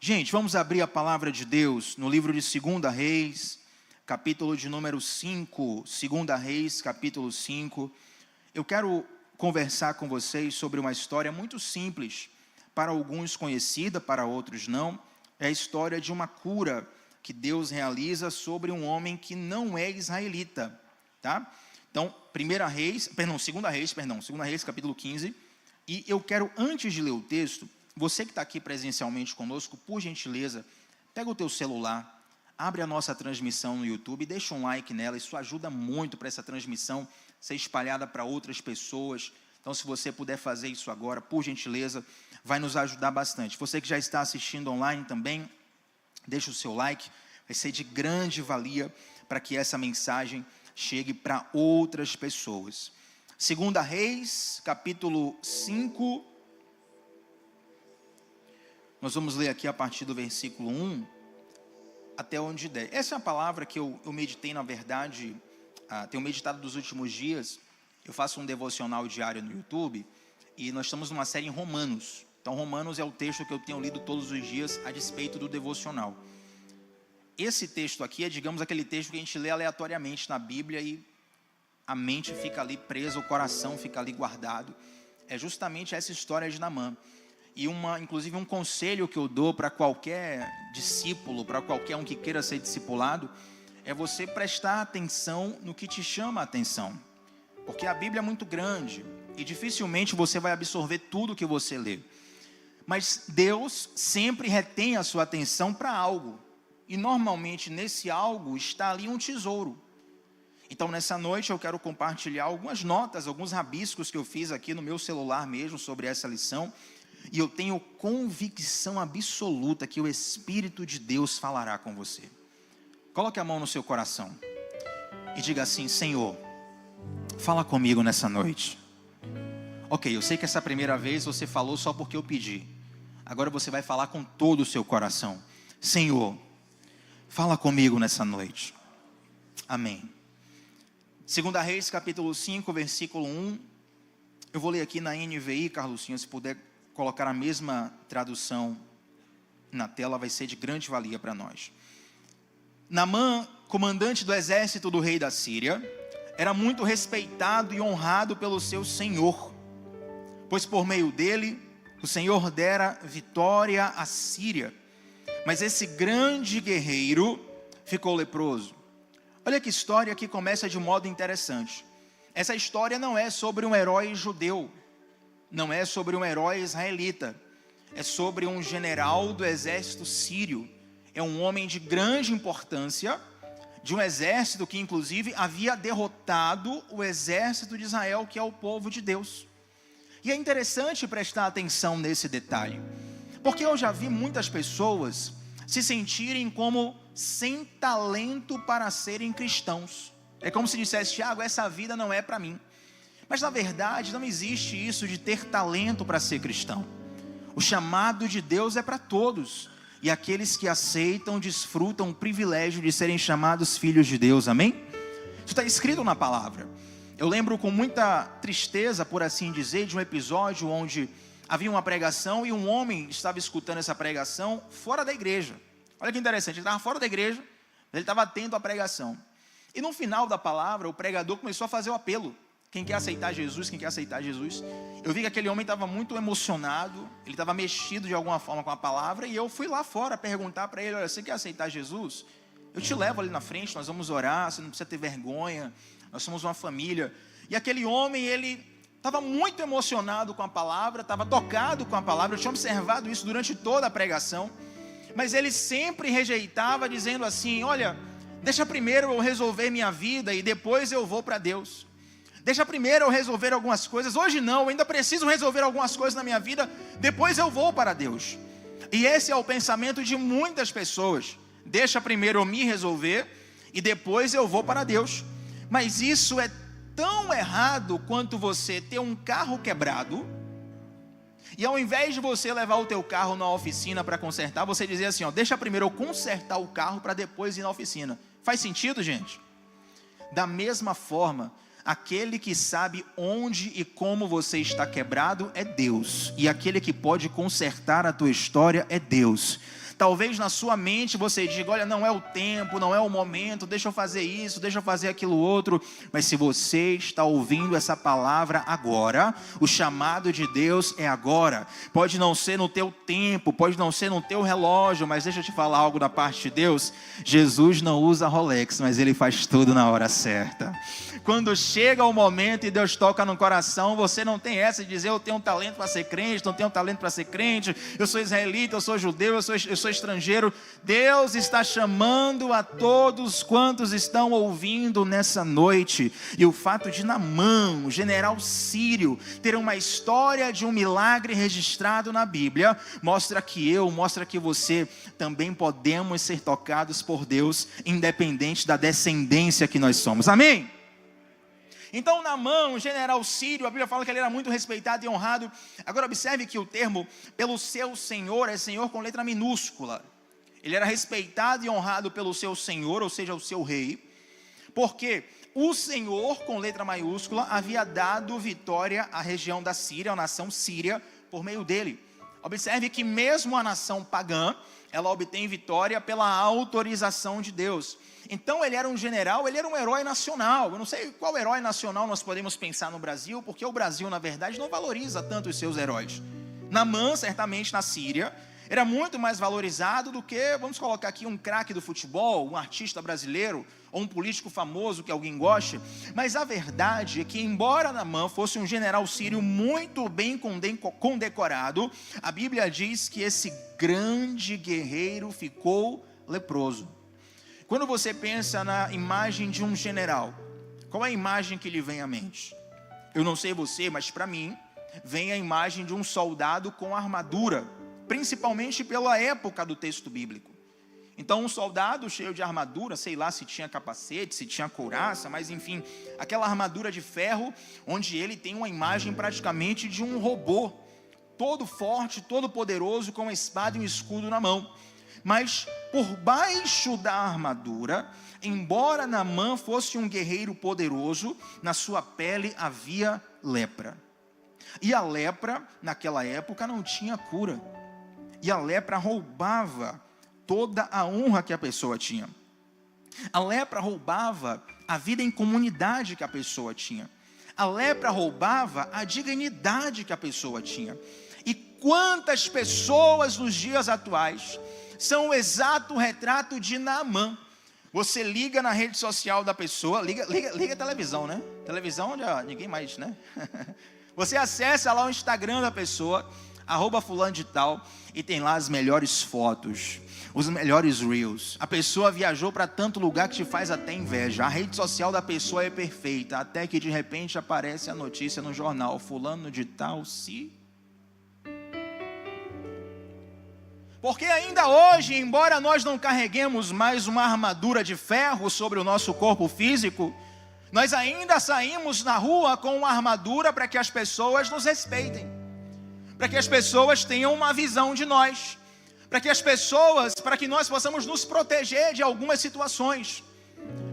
Gente, vamos abrir a palavra de Deus no livro de 2 Reis, capítulo de número 5, 2 Reis, capítulo 5. Eu quero conversar com vocês sobre uma história muito simples, para alguns conhecida, para outros não. É a história de uma cura que Deus realiza sobre um homem que não é israelita, tá? Então, 2 Reis, capítulo 15. E eu quero, antes de ler o texto, você que está aqui presencialmente conosco, por gentileza, pega o teu celular, abre a nossa transmissão no YouTube, deixa um like nela, isso ajuda muito para essa transmissão ser espalhada para outras pessoas. Então, se você puder fazer isso agora, por gentileza, vai nos ajudar bastante. Você que já está assistindo online também, deixa o seu like, vai ser de grande valia para que essa mensagem chegue para outras pessoas. 2 Reis, capítulo 5, nós vamos ler aqui a partir do versículo 1 até onde der. Essa é a palavra que eu meditei, na verdade, tenho meditado nos últimos dias. Eu faço um devocional diário no YouTube e nós estamos numa série em Romanos. Então, Romanos é o texto que eu tenho lido todos os dias a despeito do devocional. Esse texto aqui é, digamos, aquele texto que a gente lê aleatoriamente na Bíblia e a mente fica ali presa, o coração fica ali guardado. É justamente essa história de Naamã. E inclusive um conselho que eu dou para qualquer discípulo, para qualquer um que queira ser discipulado, é você prestar atenção no que te chama a atenção. Porque a Bíblia é muito grande e dificilmente você vai absorver tudo que você lê. Mas Deus sempre retém a sua atenção para algo. E normalmente nesse algo está ali um tesouro. Então nessa noite eu quero compartilhar algumas notas, alguns rabiscos que eu fiz aqui no meu celular mesmo sobre essa lição. E eu tenho convicção absoluta que o Espírito de Deus falará com você. Coloque a mão no seu coração e diga assim: Senhor, fala comigo nessa noite. Ok, eu sei que essa primeira vez você falou só porque eu pedi. Agora você vai falar com todo o seu coração. Senhor, fala comigo nessa noite. Amém. 2 Reis, capítulo 5, versículo 1. Eu vou ler aqui na NVI, Carlosinho, se puder colocar a mesma tradução na tela, vai ser de grande valia para nós. Naamã, comandante do exército do rei da Síria, era muito respeitado e honrado pelo seu senhor, pois por meio dele, o Senhor dera vitória à Síria. Mas esse grande guerreiro ficou leproso. Olha que história que começa de modo interessante. Essa história não é sobre um herói judeu, não é sobre um herói israelita, é sobre um general do exército sírio. É um homem de grande importância, de um exército que inclusive havia derrotado o exército de Israel, que é o povo de Deus. E é interessante prestar atenção nesse detalhe, porque eu já vi muitas pessoas se sentirem como sem talento para serem cristãos. É como se dissesse: Tiago, essa vida não é para mim. Mas na verdade não existe isso de ter talento para ser cristão. O chamado de Deus é para todos. E aqueles que aceitam, desfrutam o privilégio de serem chamados filhos de Deus, amém? Isso está escrito na palavra. Eu lembro com muita tristeza, por assim dizer, de um episódio onde havia uma pregação e um homem estava escutando essa pregação fora da igreja. Olha que interessante, ele estava fora da igreja, ele estava atento à pregação. E no final da palavra, o pregador começou a fazer o apelo: quem quer aceitar Jesus, quem quer aceitar Jesus. Eu vi que aquele homem estava muito emocionado, ele estava mexido de alguma forma com a palavra, e eu fui lá fora perguntar para ele: olha, você quer aceitar Jesus? Eu te levo ali na frente, nós vamos orar, você não precisa ter vergonha, nós somos uma família. E aquele homem, ele estava muito emocionado com a palavra, estava tocado com a palavra, eu tinha observado isso durante toda a pregação, mas ele sempre rejeitava, dizendo assim: olha, deixa primeiro eu resolver minha vida e depois eu vou para Deus. Deixa primeiro eu resolver algumas coisas. Hoje não, eu ainda preciso resolver algumas coisas na minha vida, depois eu vou para Deus. E esse é o pensamento de muitas pessoas. Deixa primeiro eu me resolver e depois eu vou para Deus. Mas isso é tão errado quanto você ter um carro quebrado e ao invés de você levar o teu carro na oficina para consertar, você dizer assim: ó, deixa primeiro eu consertar o carro para depois ir na oficina. Faz sentido, gente? Da mesma forma, aquele que sabe onde e como você está quebrado é Deus. E aquele que pode consertar a tua história é Deus. Talvez na sua mente você diga: olha, não é o tempo, não é o momento, deixa eu fazer isso, deixa eu fazer aquilo outro. Mas se você está ouvindo essa palavra agora, o chamado de Deus é agora. Pode não ser no teu tempo, pode não ser no teu relógio, mas deixa eu te falar algo da parte de Deus. Jesus não usa Rolex, mas Ele faz tudo na hora certa. Quando chega o momento e Deus toca no coração, você não tem essa de dizer: eu tenho um talento para ser crente, não tenho um talento para ser crente, eu sou israelita, eu sou judeu, eu sou estrangeiro. Deus está chamando a todos quantos estão ouvindo nessa noite. E o fato de Naamã, o general sírio, ter uma história de um milagre registrado na Bíblia, mostra que você também podemos ser tocados por Deus, independente da descendência que nós somos. Amém? Então Naamã, um general sírio, a Bíblia fala que ele era muito respeitado e honrado. Agora observe que o termo pelo seu senhor é senhor com letra minúscula. Ele era respeitado e honrado pelo seu senhor, ou seja, o seu rei, porque o Senhor com letra maiúscula havia dado vitória à região da Síria, à nação síria, por meio dele. Observe que mesmo a nação pagã, ela obtém vitória pela autorização de Deus. Então ele era um general, ele era um herói nacional. Eu não sei qual herói nacional nós podemos pensar no Brasil, porque o Brasil, na verdade, não valoriza tanto os seus heróis. Naamã, certamente na Síria, era muito mais valorizado do que, vamos colocar aqui, um craque do futebol, um artista brasileiro, ou um político famoso que alguém goste. Mas a verdade é que, embora Naamã fosse um general sírio muito bem condecorado, a Bíblia diz que esse grande guerreiro ficou leproso. Quando você pensa na imagem de um general, qual é a imagem que lhe vem à mente? Eu não sei você, mas para mim, vem a imagem de um soldado com armadura, principalmente pela época do texto bíblico. Então um soldado cheio de armadura, sei lá se tinha capacete, se tinha couraça, mas enfim, aquela armadura de ferro, onde ele tem uma imagem praticamente de um robô, todo forte, todo poderoso, com uma espada e um escudo na mão. Mas por baixo da armadura, embora Naamã fosse um guerreiro poderoso, na sua pele havia lepra. E a lepra, naquela época, não tinha cura. E a lepra roubava toda a honra que a pessoa tinha. A lepra roubava a vida em comunidade que a pessoa tinha. A lepra roubava a dignidade que a pessoa tinha. E quantas pessoas nos dias atuais são o exato retrato de Naamã? Você liga na rede social da pessoa, liga a televisão, né? Televisão já ninguém mais, né? Você acessa lá o Instagram da pessoa, @fulano de tal, e tem lá as melhores fotos, os melhores reels. A pessoa viajou para tanto lugar que te faz até inveja. A rede social da pessoa é perfeita, até que de repente aparece a notícia no jornal: fulano de tal se... Porque ainda hoje, embora nós não carreguemos mais uma armadura de ferro sobre o nosso corpo físico, nós ainda saímos na rua com uma armadura para que as pessoas nos respeitem, para que as pessoas tenham uma visão de nós, para que nós possamos nos proteger de algumas situações.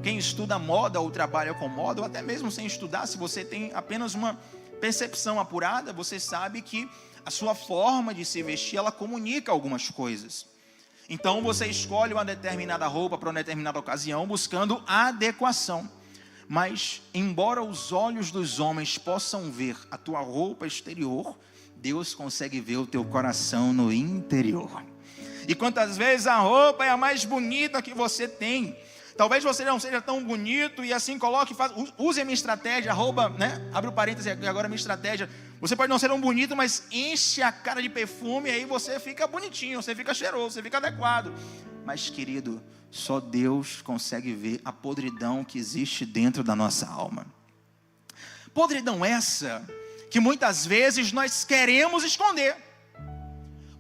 Quem estuda moda ou trabalha com moda, ou até mesmo sem estudar, se você tem apenas uma percepção apurada, você sabe que a sua forma de se vestir, ela comunica algumas coisas. Então você escolhe uma determinada roupa para uma determinada ocasião, buscando adequação. Mas, embora os olhos dos homens possam ver a tua roupa exterior, Deus consegue ver o teu coração no interior. E quantas vezes a roupa é a mais bonita que você tem, talvez você não seja tão bonito, e assim use a minha estratégia, abre o parênteses agora, a minha estratégia. Você pode não ser tão bonito, mas enche a cara de perfume, e aí você fica bonitinho, você fica cheiroso, você fica adequado. Mas querido, só Deus consegue ver a podridão que existe dentro da nossa alma. Podridão essa que muitas vezes nós queremos esconder.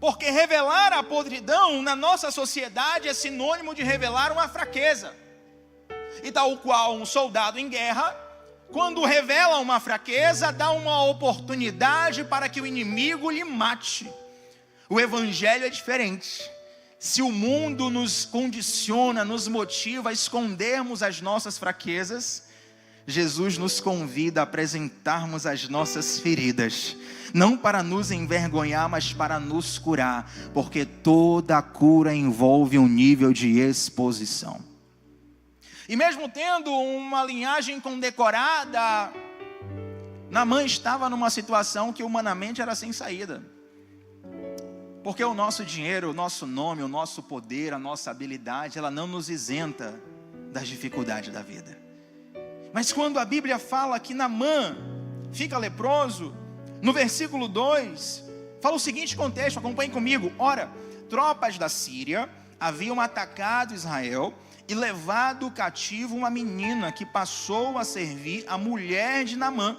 Porque revelar a podridão na nossa sociedade é sinônimo de revelar uma fraqueza. E tal qual um soldado em guerra, quando revela uma fraqueza, dá uma oportunidade para que o inimigo lhe mate. O evangelho é diferente. Se o mundo nos condiciona, nos motiva a escondermos as nossas fraquezas, Jesus nos convida a apresentarmos as nossas feridas, não para nos envergonhar, mas para nos curar, porque toda cura envolve um nível de exposição. E mesmo tendo uma linhagem condecorada, Naamã estava numa situação que humanamente era sem saída. Porque o nosso dinheiro, o nosso nome, o nosso poder, a nossa habilidade, ela não nos isenta das dificuldades da vida. Mas quando a Bíblia fala que Naamã fica leproso, no versículo 2, fala o seguinte contexto, acompanhe comigo. Ora, tropas da Síria haviam atacado Israel e levado cativo uma menina que passou a servir a mulher de Naamã.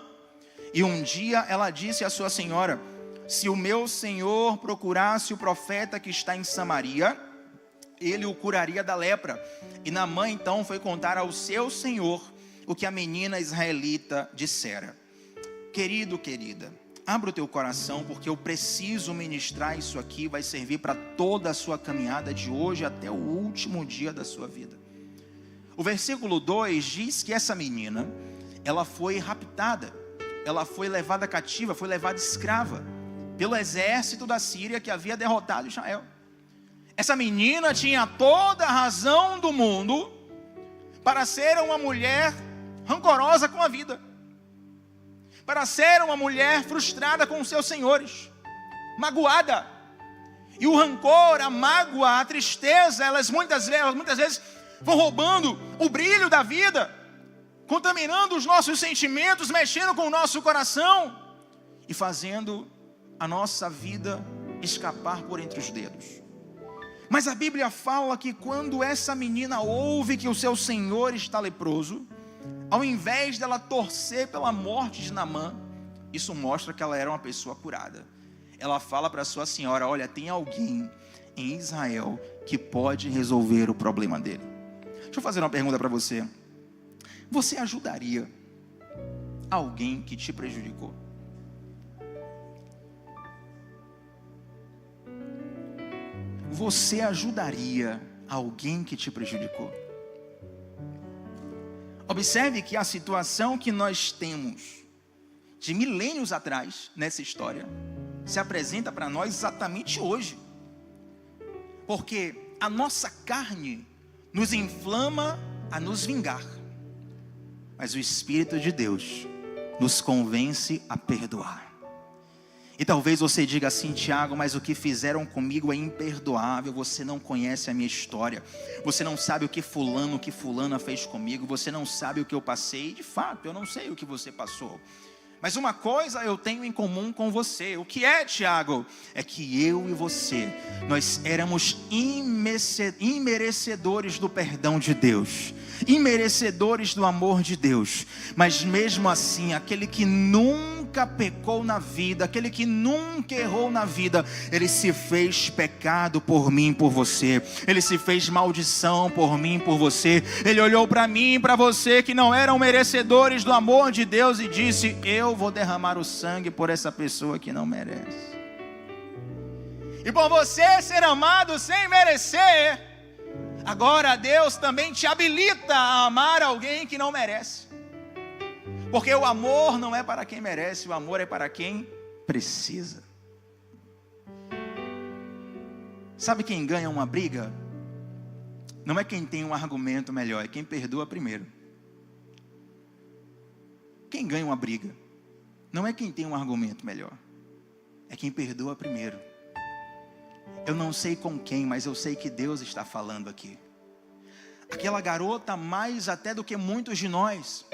E um dia ela disse à sua senhora: se o meu senhor procurasse o profeta que está em Samaria, ele o curaria da lepra. E Naamã então foi contar ao seu senhor o que a menina israelita dissera. Querido, querida, abra o teu coração, porque eu preciso ministrar isso aqui, vai servir para toda a sua caminhada de hoje até o último dia da sua vida. O versículo 2 diz que essa menina, ela foi raptada, ela foi levada cativa, foi levada escrava pelo exército da Síria que havia derrotado Israel. Essa menina tinha toda a razão do mundo para ser uma mulher rancorosa com a vida, para ser uma mulher frustrada com os seus senhores, magoada. E o rancor, a mágoa, a tristeza, elas muitas vezes vão roubando o brilho da vida, contaminando os nossos sentimentos, mexendo com o nosso coração e fazendo a nossa vida escapar por entre os dedos. Mas a Bíblia fala que quando essa menina ouve que o seu senhor está leproso, ao invés dela torcer pela morte de Naamã, isso mostra que ela era uma pessoa curada. Ela fala para sua senhora: olha, tem alguém em Israel que pode resolver o problema dele. Deixa eu fazer uma pergunta para você. Você ajudaria alguém que te prejudicou? Você ajudaria alguém que te prejudicou? Observe que a situação que nós temos de milênios atrás nessa história se apresenta para nós exatamente hoje. Porque a nossa carne nos inflama a nos vingar, mas o Espírito de Deus nos convence a perdoar. E talvez você diga assim: Tiago, mas o que fizeram comigo é imperdoável. Você não conhece a minha história, você não sabe o que fulana fez comigo, você não sabe o que eu passei. De fato, eu não sei o que você passou, mas uma coisa eu tenho em comum com você. O que é, Tiago? É que eu e você, nós éramos imerecedores do perdão de Deus, imerecedores do amor de Deus. Mas mesmo assim, aquele que nunca pecou na vida, aquele que nunca errou na vida, ele se fez pecado por mim, por você. Ele se fez maldição por mim, por você. Ele olhou para mim e para você, que não eram merecedores do amor de Deus, e disse: eu vou derramar o sangue por essa pessoa que não merece. E por você ser amado sem merecer, agora Deus também te habilita a amar alguém que não merece. Porque o amor não é para quem merece, o amor é para quem precisa. Sabe quem ganha uma briga? Não é quem tem um argumento melhor, é quem perdoa primeiro. Quem ganha uma briga não é quem tem um argumento melhor, é quem perdoa primeiro. Eu não sei com quem, mas eu sei que Deus está falando aqui. Aquela garota, mais até do que muitos de nós,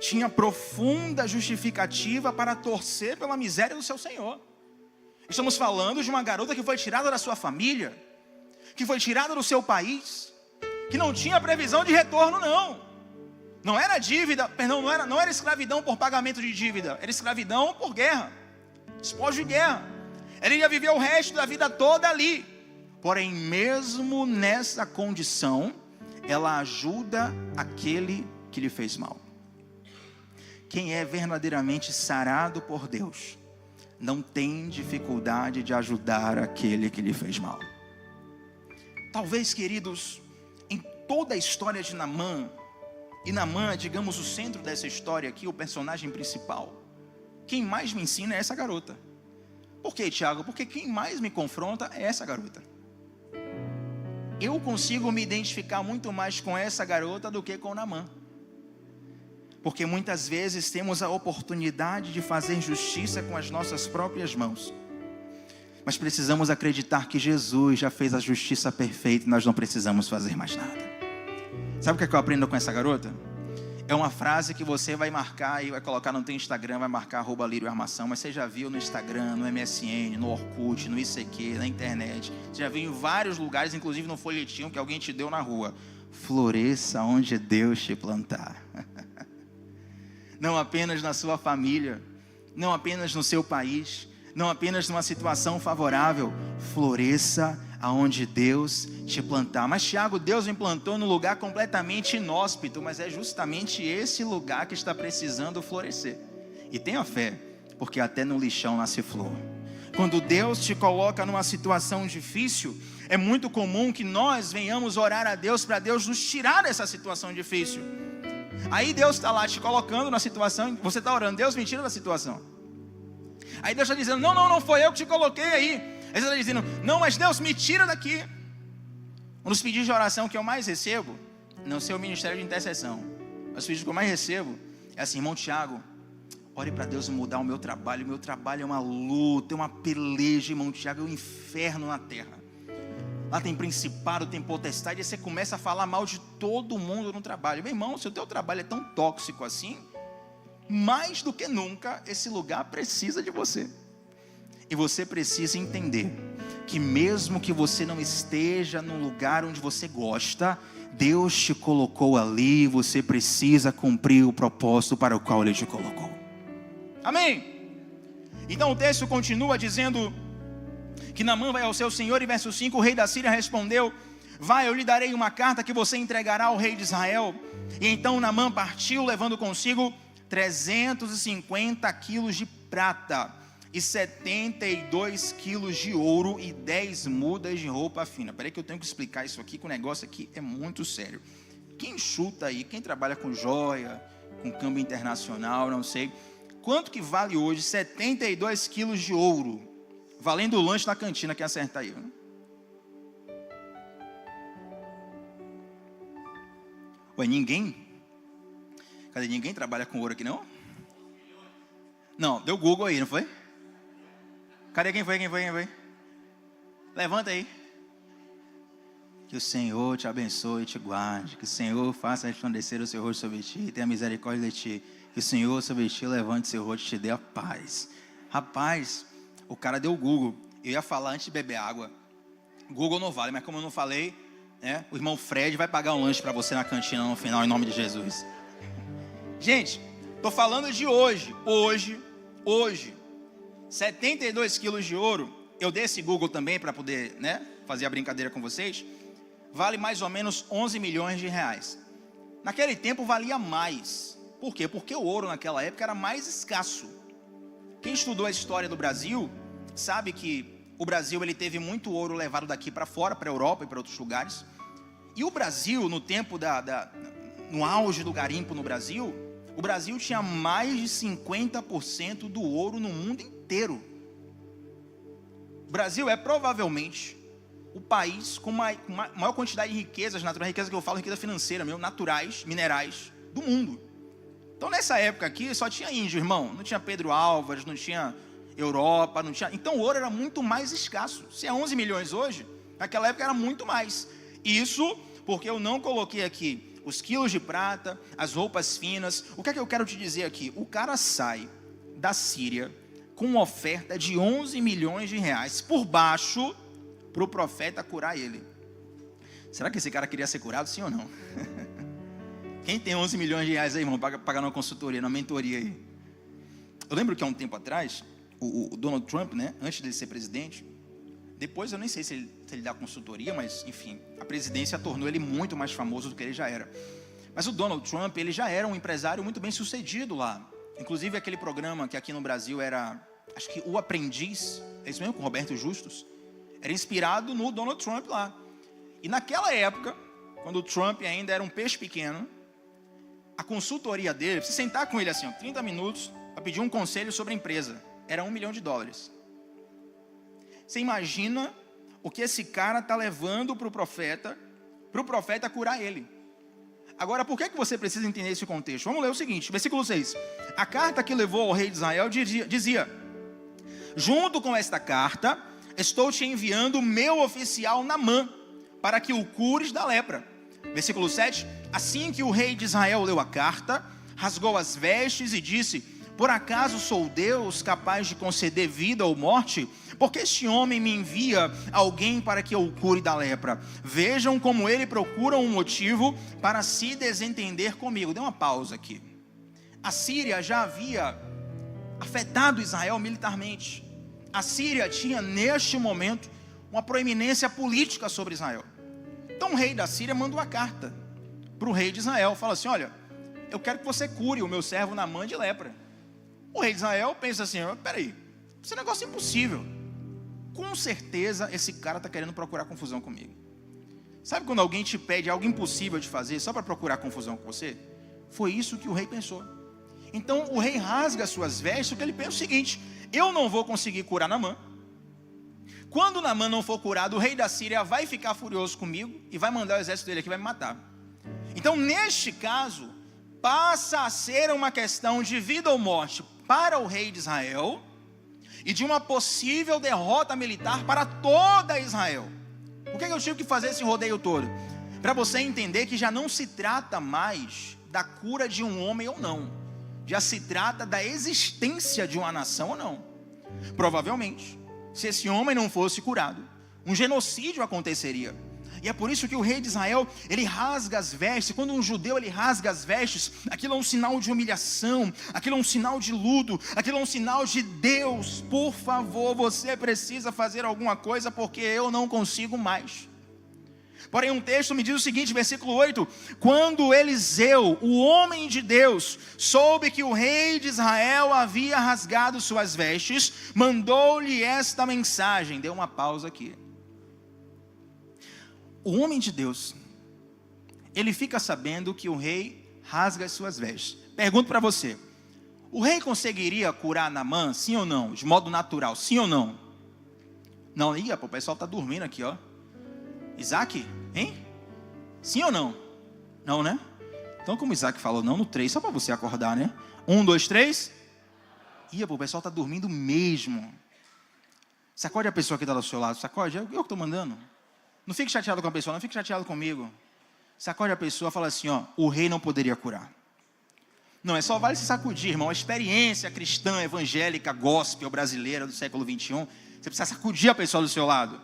tinha profunda justificativa para torcer pela miséria do seu senhor. Estamos falando de uma garota que foi tirada da sua família, que foi tirada do seu país, que não tinha previsão de retorno, não era dívida, perdão, não era escravidão por pagamento de dívida, era escravidão por guerra, despojo de guerra. Ela ia viver o resto da vida toda ali. Porém, mesmo nessa condição, ela ajuda aquele que lhe fez mal. Quem é verdadeiramente sarado por Deus não tem dificuldade de ajudar aquele que lhe fez mal. Talvez, queridos, em toda a história de Naamã, E Naamã, digamos, o centro dessa história aqui, o personagem principal, quem mais me ensina é essa garota. Por quê, Tiago? Porque quem mais me confronta é essa garota. Eu consigo me identificar muito mais com essa garota do que com Naamã. Porque muitas vezes temos a oportunidade de fazer justiça com as nossas próprias mãos. Mas precisamos acreditar que Jesus já fez a justiça perfeita e nós não precisamos fazer mais nada. Sabe o que eu aprendo com essa garota? É uma frase que você vai marcar e vai colocar no teu Instagram, vai marcar @LírioArmação, mas você já viu no Instagram, no MSN, no Orkut, no ICQ, na internet. Você já viu em vários lugares, inclusive no folhetinho que alguém te deu na rua. Floresça onde Deus te plantar. Não apenas na sua família, não apenas no seu país, não apenas numa situação favorável. Floresça aonde Deus te plantar. Mas Tiago, Deus me plantou num lugar completamente inóspito, mas é justamente esse lugar que está precisando florescer. E tenha fé, porque até no lixão nasce flor. Quando Deus te coloca numa situação difícil, é muito comum que nós venhamos orar a Deus para Deus nos tirar dessa situação difícil. Aí Deus está lá te colocando na situação, você está orando, Deus me tira da situação. Aí Deus está dizendo, não foi eu que te coloquei aí. Aí você está dizendo, não, mas Deus me tira daqui. Um dos pedidos de oração que eu mais recebo, não sei o ministério de intercessão, mas os pedidos que eu mais recebo é assim, irmão Tiago, ore para Deus mudar o meu trabalho é uma luta, é uma peleja, irmão Tiago, é um inferno na terra. Lá tem principado, tem potestade, e você começa a falar mal de todo mundo no trabalho. Meu irmão, se o teu trabalho é tão tóxico assim, mais do que nunca, esse lugar precisa de você. E você precisa entender que mesmo que você não esteja num lugar onde você gosta, Deus te colocou ali e você precisa cumprir o propósito para o qual Ele te colocou. Amém? Então o texto continua dizendo que Naamã vai ao seu senhor, e verso 5, o rei da Síria respondeu, vai, eu lhe darei uma carta que você entregará ao rei de Israel. E então Naamã partiu, levando consigo 350 quilos de prata, e 72 quilos de ouro, e 10 mudas de roupa fina. Peraí que eu tenho que explicar isso aqui, que o negócio aqui é muito sério. Quem chuta aí, quem trabalha com joia, com câmbio internacional, não sei, quanto que vale hoje 72 quilos de ouro? Valendo o lanche na cantina, quem acerta aí? Ué, ninguém? Cadê? Ninguém trabalha com ouro aqui, não? Não, deu Google aí, não foi? Cadê? Quem foi? Levanta aí. Que o Senhor te abençoe e te guarde. Que o Senhor faça resplandecer o seu rosto sobre ti e tenha misericórdia de ti. Que o Senhor sobre ti levante seu rosto e te dê a paz. Rapaz, o cara deu Google. Eu ia falar antes de beber água. Google não vale, mas como eu não falei, né, o irmão Fred vai pagar um lanche para você na cantina no final, em nome de Jesus. Gente, estou falando de hoje. Hoje. 72 quilos de ouro. Eu dei esse Google também para poder, né, fazer a brincadeira com vocês. Vale mais ou menos 11 milhões de reais. Naquele tempo valia mais. Por quê? Porque o ouro naquela época era mais escasso. Quem estudou a história do Brasil sabe que o Brasil ele teve muito ouro levado daqui para fora, para a Europa e para outros lugares. E o Brasil, no tempo no auge do garimpo no Brasil, o Brasil tinha mais de 50% do ouro no mundo inteiro. O Brasil é provavelmente o país com maior quantidade de riquezas naturais, riqueza que eu falo, riqueza financeira mesmo, naturais, minerais, do mundo. Então nessa época aqui só tinha índio, irmão, não tinha Pedro Álvares, não tinha Europa, não tinha... Então o ouro era muito mais escasso. Se é 11 milhões hoje, naquela época era muito mais. Isso porque eu não coloquei aqui os quilos de prata, as roupas finas. O que é que eu quero te dizer aqui? O cara sai da Síria com uma oferta de 11 milhões de reais por baixo para o profeta curar ele. Será que esse cara queria ser curado, sim ou não? Quem tem 11 milhões de reais aí, irmão, pagar numa consultoria, numa mentoria aí? Eu lembro que há um tempo atrás, o Donald Trump, né, antes de ser presidente, depois eu nem sei se ele dá consultoria, mas enfim, a presidência tornou ele muito mais famoso do que ele já era. Mas o Donald Trump, ele já era um empresário muito bem sucedido lá. Inclusive aquele programa que aqui no Brasil era, acho que O Aprendiz, é isso mesmo, com Roberto Justus, era inspirado no Donald Trump lá. E naquela época, quando o Trump ainda era um peixe pequeno, a consultoria dele, você sentar com ele assim, 30 minutos, para pedir um conselho sobre a empresa, era $1 milhão. Você imagina o que esse cara está levando para o profeta curar ele. Agora, por que você precisa entender esse contexto? Vamos ler o seguinte, versículo 6. A carta que levou ao rei de Israel dizia: junto com esta carta, estou te enviando o meu oficial Naamã, para que o cures da lepra. Versículo 7. Assim que o rei de Israel leu a carta, rasgou as vestes e disse: por acaso sou Deus capaz de conceder vida ou morte? Porque este homem me envia alguém para que eu o cure da lepra. Vejam como ele procura um motivo para se desentender comigo. Dê uma pausa aqui. A Síria já havia afetado Israel militarmente. A Síria tinha neste momento uma proeminência política sobre Israel. Então o rei da Síria manda uma carta para o rei de Israel. Fala assim: olha, eu quero que você cure o meu servo Naamã de lepra. O rei de Israel pensa assim: peraí, esse negócio é impossível. Com certeza esse cara está querendo procurar confusão comigo. Sabe quando alguém te pede algo impossível de fazer só para procurar confusão com você? Foi isso que o rei pensou. Então o rei rasga suas vestes, porque ele pensa o seguinte: eu não vou conseguir curar Naamã. Quando Naamã não for curado, o rei da Síria vai ficar furioso comigo e vai mandar o exército dele aqui, vai me matar. Então neste caso, passa a ser uma questão de vida ou morte para o rei de Israel e de uma possível derrota militar para toda Israel. Por que eu tive que fazer esse rodeio todo? Para você entender que já não se trata mais da cura de um homem ou não, já se trata da existência de uma nação ou não. Provavelmente, se esse homem não fosse curado, um genocídio aconteceria. E é por isso que o rei de Israel, ele rasga as vestes. Quando um judeu ele rasga as vestes, aquilo é um sinal de humilhação, aquilo é um sinal de luto, aquilo é um sinal de: Deus, por favor, você precisa fazer alguma coisa, porque eu não consigo mais. Porém, um texto me diz o seguinte, versículo 8: quando Eliseu, o homem de Deus, soube que o rei de Israel havia rasgado suas vestes, mandou-lhe esta mensagem. Deu uma pausa aqui. O homem de Deus, ele fica sabendo que o rei rasga as suas vestes. Pergunto para você: o rei conseguiria curar Naamã, sim ou não? De modo natural, sim ou não? Não, o pessoal está dormindo aqui, ó. Isaac, hein? Sim ou não? Não, né? Então, como Isaac falou não no 3, só para você acordar, né? 1, 2, 3. O pessoal está dormindo mesmo. Sacode a pessoa que está do seu lado, sacode, eu que estou mandando. Não fique chateado com a pessoa, não fique chateado comigo. Sacode a pessoa e fala assim, ó: o rei não poderia curar. Não, é só vale se sacudir, irmão. A experiência cristã, evangélica, gospel brasileira do século 21, você precisa sacudir a pessoa do seu lado.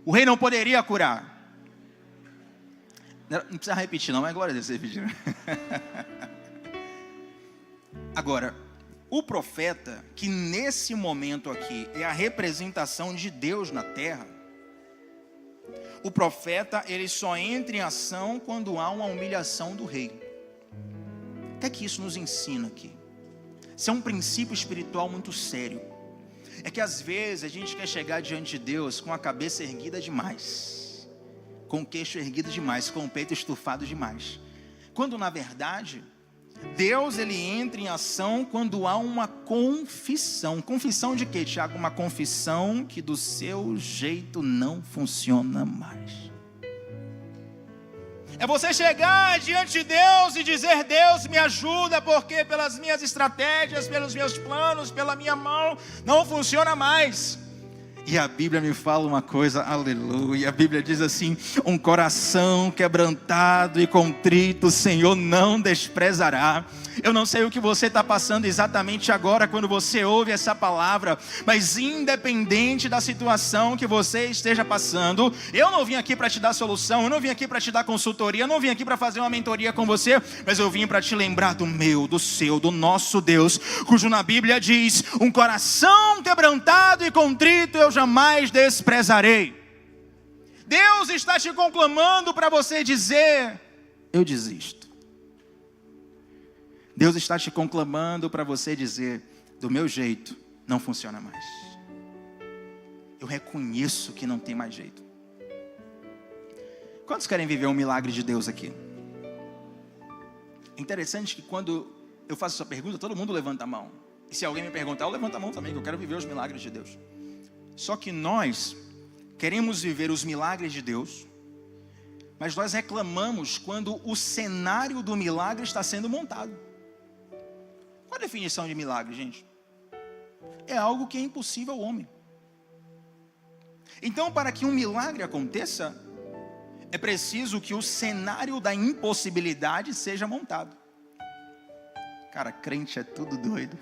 O rei não poderia curar. Não precisa repetir não, mas glória a Deus, você repetiu. Agora, o profeta, que nesse momento aqui é a representação de Deus na terra, o profeta, ele só entra em ação quando há uma humilhação do rei. O que é que isso nos ensina aqui? Isso é um princípio espiritual muito sério. É que às vezes a gente quer chegar diante de Deus com a cabeça erguida demais, com o queixo erguido demais, com o peito estufado demais. Quando na verdade, Deus ele entra em ação quando há uma confissão. Confissão de quê, Tiago? Uma confissão que do seu jeito não funciona mais. É você chegar diante de Deus e dizer: Deus, me ajuda, porque pelas minhas estratégias, pelos meus planos, pela minha mão, não funciona mais. E a Bíblia me fala uma coisa, aleluia. A Bíblia diz assim: um coração quebrantado e contrito, o Senhor não desprezará. Eu não sei o que você está passando exatamente agora quando você ouve essa palavra, mas independente da situação que você esteja passando, eu não vim aqui para te dar solução, eu não vim aqui para te dar consultoria, eu não vim aqui para fazer uma mentoria com você, mas eu vim para te lembrar do meu, do seu, do nosso Deus, cujo na Bíblia diz: um coração quebrantado e contrito eu jamais desprezarei. Deus está te conclamando para você dizer: eu desisto. Deus está te conclamando para você dizer: do meu jeito não funciona mais. Eu reconheço que não tem mais jeito. Quantos querem viver um milagre de Deus aqui? É interessante que quando eu faço essa pergunta, todo mundo levanta a mão. E se alguém me perguntar, eu levanto a mão também, que eu quero viver os milagres de Deus. Só que nós queremos viver os milagres de Deus, mas nós reclamamos quando o cenário do milagre está sendo montado. Qual a definição de milagre, gente? É algo que é impossível ao homem. Então, para que um milagre aconteça, é preciso que o cenário da impossibilidade seja montado. Cara, crente é tudo doido.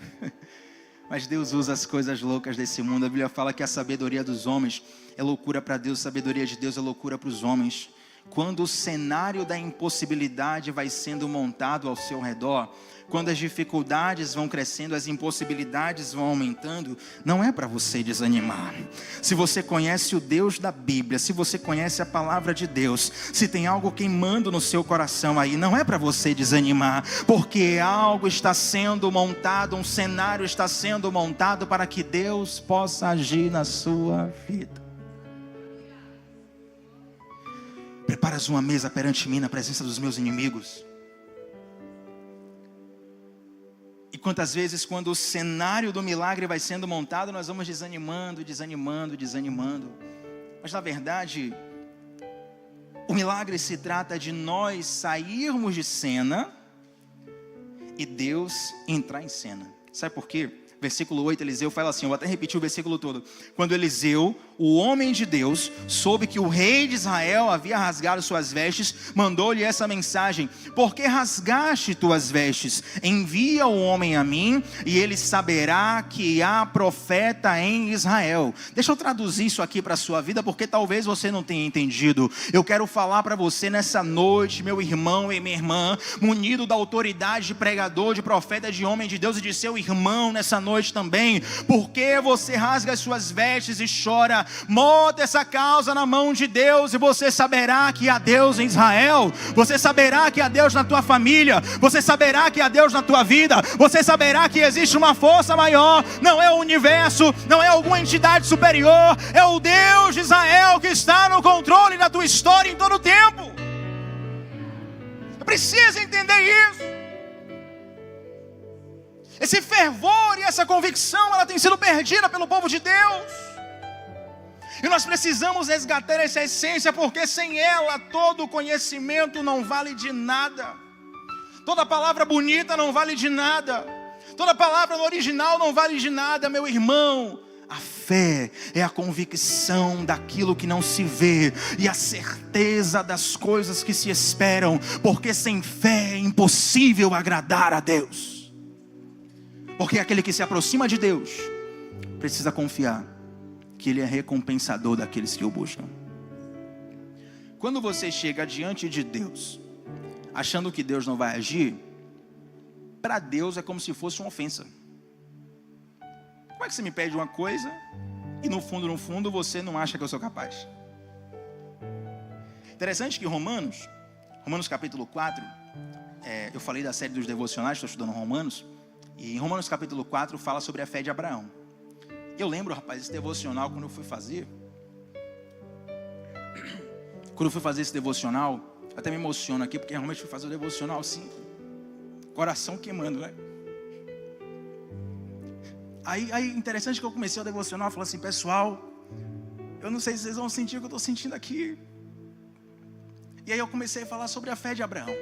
Mas Deus usa as coisas loucas desse mundo. A Bíblia fala que a sabedoria dos homens é loucura para Deus, a sabedoria de Deus é loucura para os homens. Quando o cenário da impossibilidade vai sendo montado ao seu redor, quando as dificuldades vão crescendo, as impossibilidades vão aumentando, não é para você desanimar. Se você conhece o Deus da Bíblia, se você conhece a palavra de Deus, se tem algo queimando no seu coração aí, não é para você desanimar, porque algo está sendo montado, um cenário está sendo montado para que Deus possa agir na sua vida. Preparas uma mesa perante mim na presença dos meus inimigos. E quantas vezes, quando o cenário do milagre vai sendo montado, nós vamos desanimando. Mas na verdade, o milagre se trata de nós sairmos de cena e Deus entrar em cena. Sabe por quê? Versículo 8, Eliseu fala assim, eu vou até repetir o versículo todo. Quando Eliseu, o homem de Deus, soube que o rei de Israel havia rasgado suas vestes, mandou-lhe essa mensagem: por que rasgaste tuas vestes? Envia o homem a mim, e ele saberá que há profeta em Israel. Deixa eu traduzir isso aqui para a sua vida, porque talvez você não tenha entendido. Eu quero falar para você nessa noite, meu irmão e minha irmã, munido da autoridade de pregador, de profeta, de homem de Deus e de seu irmão nessa noite também. Por que você rasga as suas vestes e chora? Monta essa causa na mão de Deus, e você saberá que há Deus em Israel. Você saberá que há Deus na tua família. Você saberá que há Deus na tua vida. Você saberá que existe uma força maior. Não é o universo, não é alguma entidade superior. É o Deus de Israel que está no controle da tua história em todo o tempo. Precisa entender isso. Esse fervor e essa convicção, ela tem sido perdida pelo povo de Deus. E nós precisamos resgatar essa essência, porque sem ela todo conhecimento não vale de nada. Toda palavra bonita não vale de nada. Toda palavra no original não vale de nada, meu irmão. A fé é a convicção daquilo que não se vê e a certeza das coisas que se esperam, porque sem fé é impossível agradar a Deus. Porque aquele que se aproxima de Deus precisa confiar que Ele é recompensador daqueles que o buscam. Quando você chega diante de Deus achando que Deus não vai agir, para Deus é como se fosse uma ofensa. Como é que você me pede uma coisa e no fundo você não acha que eu sou capaz? Interessante que Romanos capítulo 4, eu falei da série dos devocionais, estou estudando Romanos. E em Romanos capítulo 4 fala sobre a fé de Abraão. Eu lembro, rapaz, esse devocional, quando eu fui fazer esse devocional, até me emociono aqui, porque realmente fui fazer o devocional assim, coração queimando, né? Aí interessante que eu comecei o devocional, falando assim, pessoal, eu não sei se vocês vão sentir o que eu estou sentindo aqui. E aí eu comecei a falar sobre a fé de Abraão.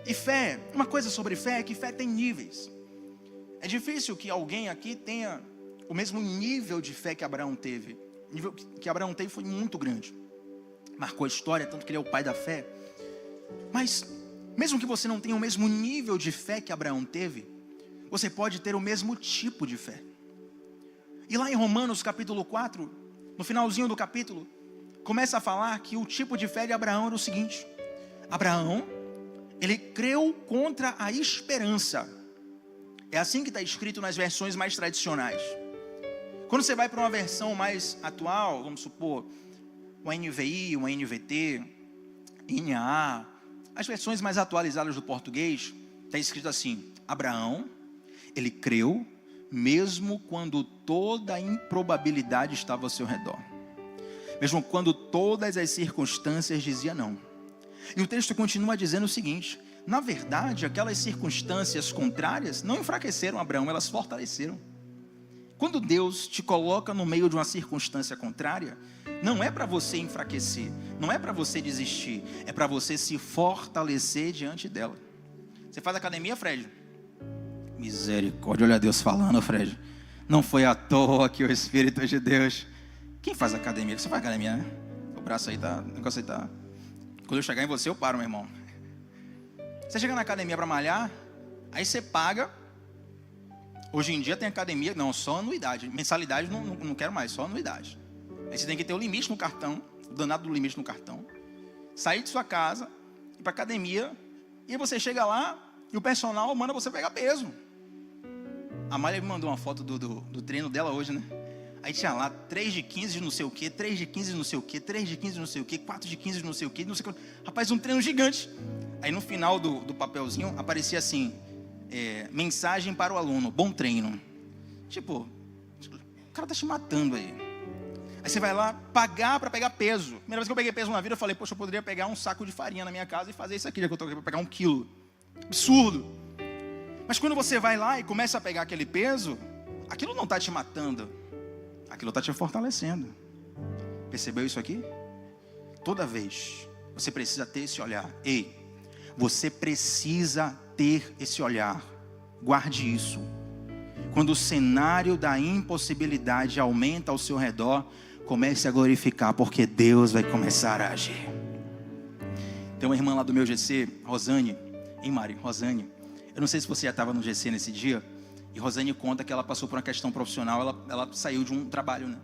E fé, uma coisa sobre fé é que fé tem níveis. É difícil que alguém aqui tenha o mesmo nível de fé que Abraão teve. O nível que Abraão teve foi muito grande. Marcou a história, tanto que ele é o pai da fé. Mas, mesmo que você não tenha o mesmo nível de fé que Abraão teve, você pode ter o mesmo tipo de fé. E lá em Romanos capítulo 4, no finalzinho do capítulo, começa a falar que o tipo de fé de Abraão era o seguinte: Abraão, ele creu contra a esperança. É assim que está escrito nas versões mais tradicionais. Quando você vai para uma versão mais atual, vamos supor, uma NVI, uma NVT, NAA, as versões mais atualizadas do português, está escrito assim: Abraão, ele creu, mesmo quando toda a improbabilidade estava ao seu redor. Mesmo quando todas as circunstâncias diziam não. E o texto continua dizendo o seguinte: Na verdade, aquelas circunstâncias contrárias não enfraqueceram Abraão, elas fortaleceram. Quando Deus te coloca no meio de uma circunstância contrária, não é para você enfraquecer, não é para você desistir, é para você se fortalecer diante dela. Você faz academia, Fred? Misericórdia, olha Deus falando, Fred. Não foi à toa que o Espírito de Deus... Quem faz academia? Você faz academia, né? O braço aí tá... O negócio aí tá... Quando eu chegar em você, eu paro, meu irmão. Você chega na academia para malhar, aí você paga. Hoje em dia tem academia, não, só anuidade. Mensalidade não quero mais, só anuidade. Aí você tem que ter o limite no cartão, o danado do limite no cartão. Sair de sua casa, ir para academia, e você chega lá e o personal manda você pegar peso. A Malha me mandou uma foto do treino dela hoje, né? Aí tinha lá 3 de 15 de não sei o que, 3 de 15 de não sei o que, 3 de 15 de não sei o que, 4 de 15 de não sei o que, não sei o que. Rapaz, um treino gigante. Aí no final do papelzinho aparecia assim, mensagem para o aluno, bom treino. Tipo, o cara tá te matando aí. Aí você vai lá pagar para pegar peso. Primeira vez que eu peguei peso na vida, eu falei, poxa, eu poderia pegar um saco de farinha na minha casa e fazer isso aqui, já que eu tô aqui para pegar 1 quilo. Absurdo. Mas quando você vai lá e começa a pegar aquele peso, aquilo não está te matando, aquilo está te fortalecendo. Percebeu isso aqui? Toda vez você precisa ter esse olhar. Ei, você precisa ter esse olhar. Guarde isso. Quando o cenário da impossibilidade aumenta ao seu redor, comece a glorificar, porque Deus vai começar a agir. Tem uma irmã lá do meu GC, Rosane, Rosane. Eu não sei se você já estava no GC nesse dia. E Rosane conta que ela passou por uma questão profissional. Ela saiu de um trabalho, né?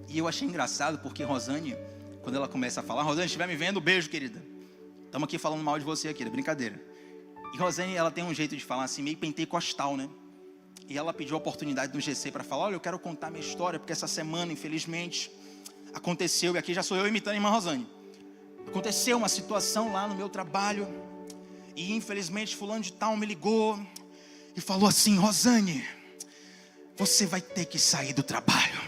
E eu achei engraçado porque Rosane, quando ela começa a falar, Rosane, se estiver me vendo, beijo, querida. Estamos aqui falando mal de você aqui, é brincadeira. E Rosane, ela tem um jeito de falar assim, meio pentecostal, né? E ela pediu a oportunidade no GC para falar, olha, eu quero contar minha história, porque essa semana, infelizmente, aconteceu, e aqui já sou eu imitando a irmã Rosane. Aconteceu uma situação lá no meu trabalho, e infelizmente fulano de tal me ligou e falou assim, Rosane, você vai ter que sair do trabalho.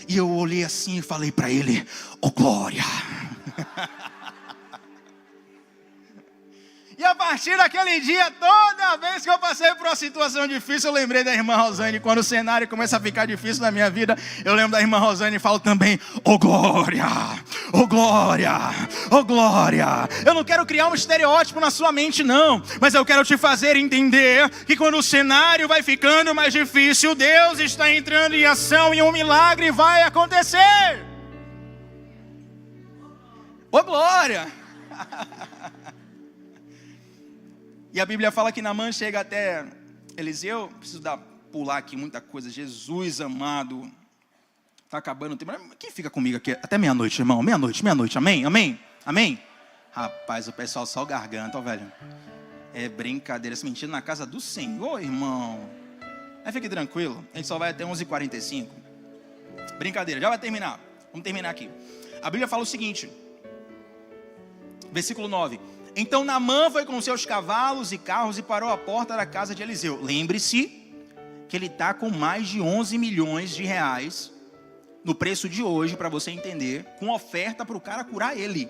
E eu olhei assim e falei para ele, oh glória. E a partir daquele dia, toda vez que eu passei por uma situação difícil, eu lembrei da irmã Rosane. Quando o cenário começa a ficar difícil na minha vida, eu lembro da irmã Rosane e falo também, oh glória, oh glória, oh glória. Eu não quero criar um estereótipo na sua mente não, mas eu quero te fazer entender que quando o cenário vai ficando mais difícil, Deus está entrando em ação e um milagre vai acontecer. Oh glória. E a Bíblia fala que Naamã chega até Eliseu. Preciso pular aqui muita coisa. Jesus amado. Está acabando o tempo. Quem fica comigo aqui até meia-noite, irmão? Meia-noite. Amém? Amém? Amém? Rapaz, o pessoal só garganta, ó, velho. É brincadeira. Essa mentira na casa do Senhor, irmão. Aí fique tranquilo. A gente só vai até 11h45. Brincadeira. Já vai terminar. Vamos terminar aqui. A Bíblia fala o seguinte. Versículo 9. Então Naamã foi com seus cavalos e carros e parou à porta da casa de Eliseu. Lembre-se que ele está com mais de 11 milhões de reais no preço de hoje, para você entender, com oferta para o cara curar ele.